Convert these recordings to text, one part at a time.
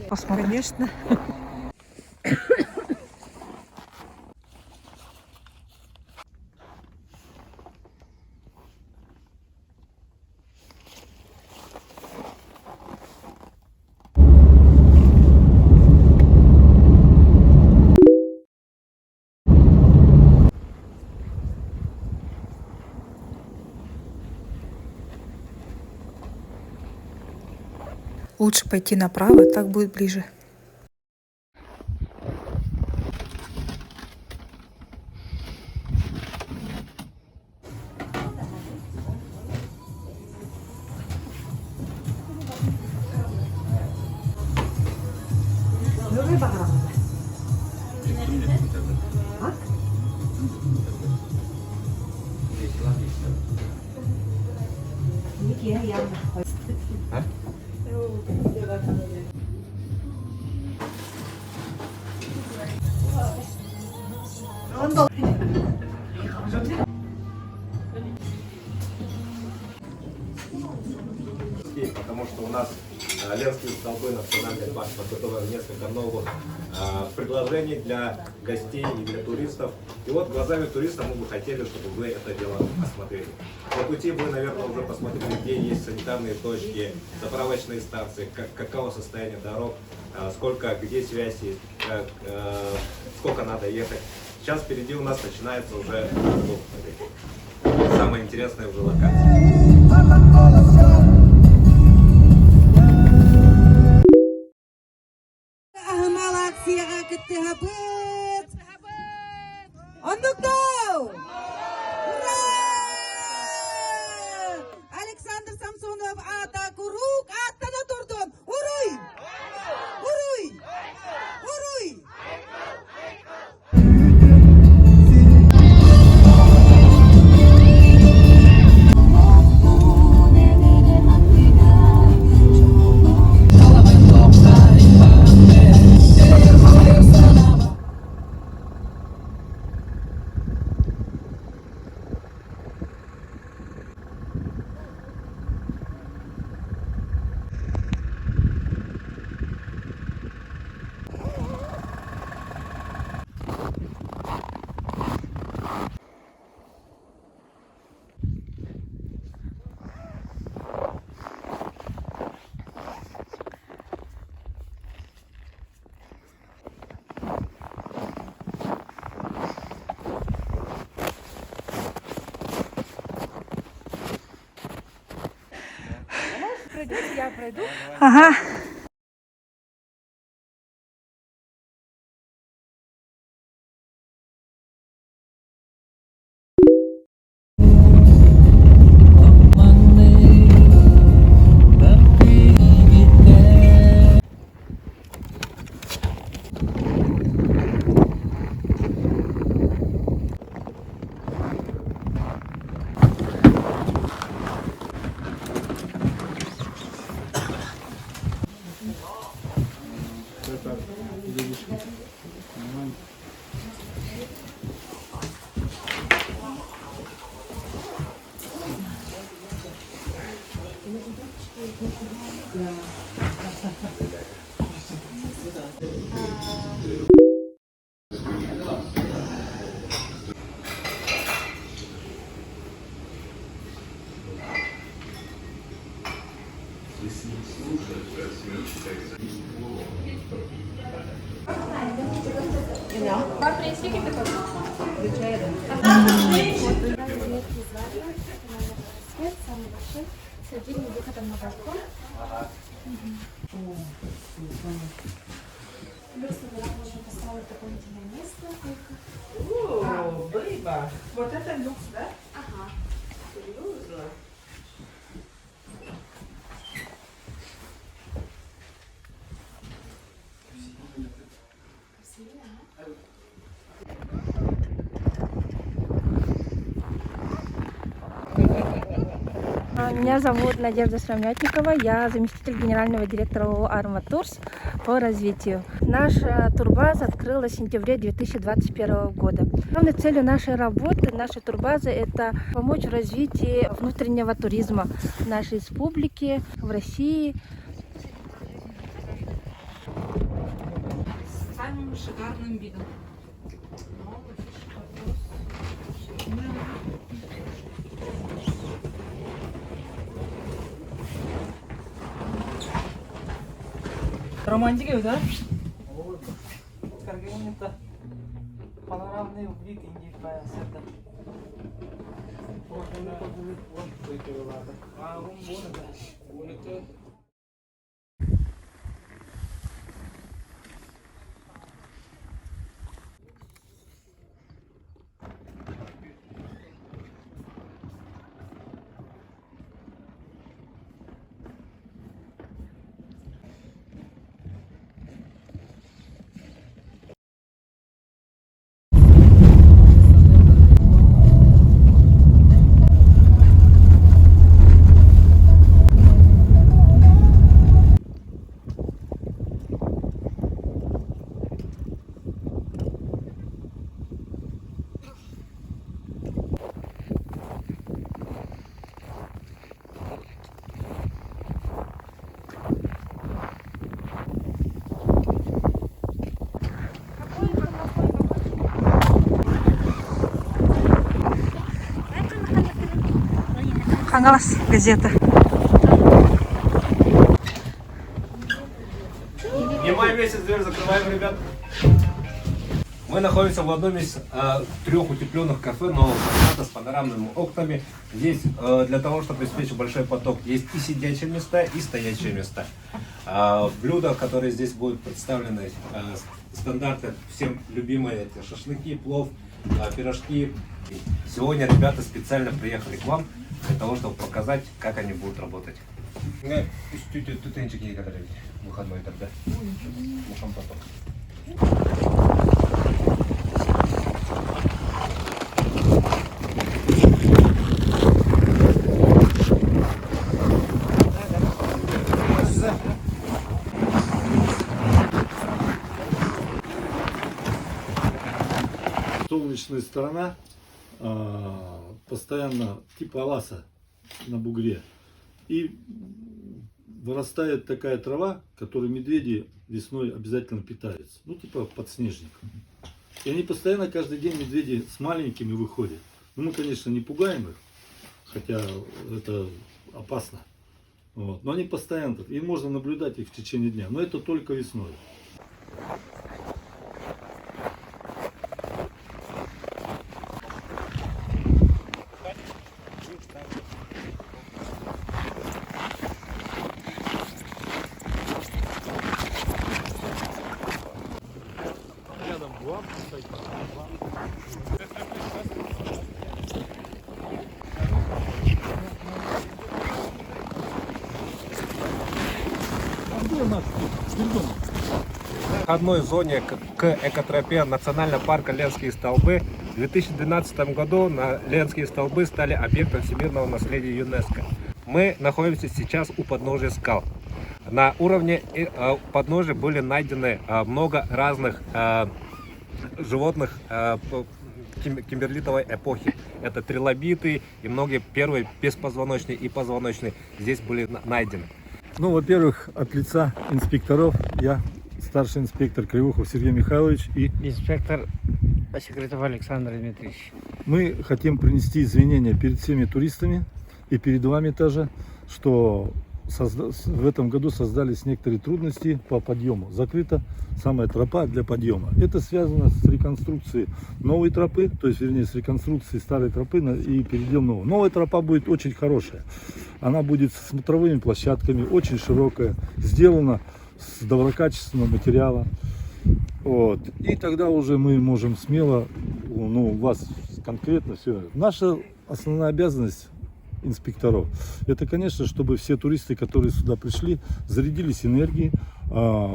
Посмотрим. Конечно. Лучше пойти направо, так будет ближе. Потому что у нас Ленские столбы, национальный парк, подготовил несколько новых предложений для гостей и для туристов. И вот глазами туристов мы бы хотели, чтобы вы это дело осмотрели. По пути вы, наверное, уже посмотрели, где есть санитарные точки, заправочные станции, каково состояние дорог, сколько, где связь есть, сколько надо ехать. Сейчас впереди у нас начинается уже самое интересное уже локация. Александр Самсонов ата курук аттана турдун. Уруй! Уруй! Уруй! Я пройду. Ага. С отдельным выходом на балкон. Плюс туда можно поставить дополнительное место. О, бейба. Вот это люкс, да? Ага. Серьезно? Меня зовут Надежда Срамятникова, я заместитель генерального директора ООО «Арматурс» по развитию. Наша турбаза открылась в сентябре 2021 года. Главной целью нашей работы, нашей турбазы, это помочь в развитии внутреннего туризма в нашей республике, в России. самым шикарным видом. Романтика, да? Каргелинта. Панорамный вид Индии твоя сета. Хангалас, газета. Не май месяц, дверь закрываем, ребят. Мы находимся в одном из трех утепленных кафе нового формата с панорамными окнами. Здесь для того, чтобы обеспечить большой поток, есть и сидячие места, и стоячие места. Блюда, которые здесь будут представлены, стандарты всем любимые, это шашлыки, плов, пирожки. Сегодня ребята специально приехали к вам для того, чтобы показать, как они будут работать. Выходной тогда. Солнечная сторона постоянно типа ласа на бугре. И вырастает такая трава, которой медведи весной обязательно питаются. Ну, типа подснежник. И они постоянно, каждый день медведи с маленькими выходят. Ну, мы, конечно, не пугаем их, хотя это опасно. Вот. Но они постоянно, и можно наблюдать их в течение дня. Но это только весной. В одной зоне к экотропе национального парка Ленские столбы в 2012 году Ленские столбы стали объектом всемирного наследия ЮНЕСКО. Мы находимся сейчас у подножия скал. На уровне подножия были найдены много разных животных кимберлитовой эпохи. Это трилобиты и многие первые беспозвоночные и позвоночные здесь были найдены. Ну, во-первых, от лица инспекторов я старший инспектор Кривухов Сергей Михайлович и Инспектор Секретов Александр Дмитриевич. мы хотим принести извинения перед всеми туристами и перед вами тоже, что в этом году создались некоторые трудности по подъему. Закрыта самая тропа для подъема. Это связано с реконструкцией новой тропы, то есть, вернее, с реконструкцией старой тропы и перейдем новую. Новая тропа будет очень хорошая. Она будет с смотровыми площадками, очень широкая, сделана с доброкачественного материала. Вот. И тогда уже мы можем смело, ну, у вас конкретно все. Наша основная обязанность инспекторов, это, конечно, чтобы все туристы, которые сюда пришли, зарядились энергией,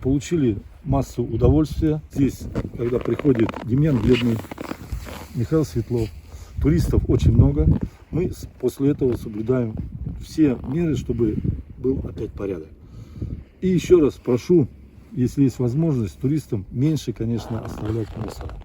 получили массу удовольствия. Здесь, когда приходит Демьян Бледный, Михаил Светлов, туристов очень много. Мы после этого соблюдаем все меры, чтобы был опять порядок. И еще раз прошу, если есть возможность, туристам меньше, конечно, оставлять мусор.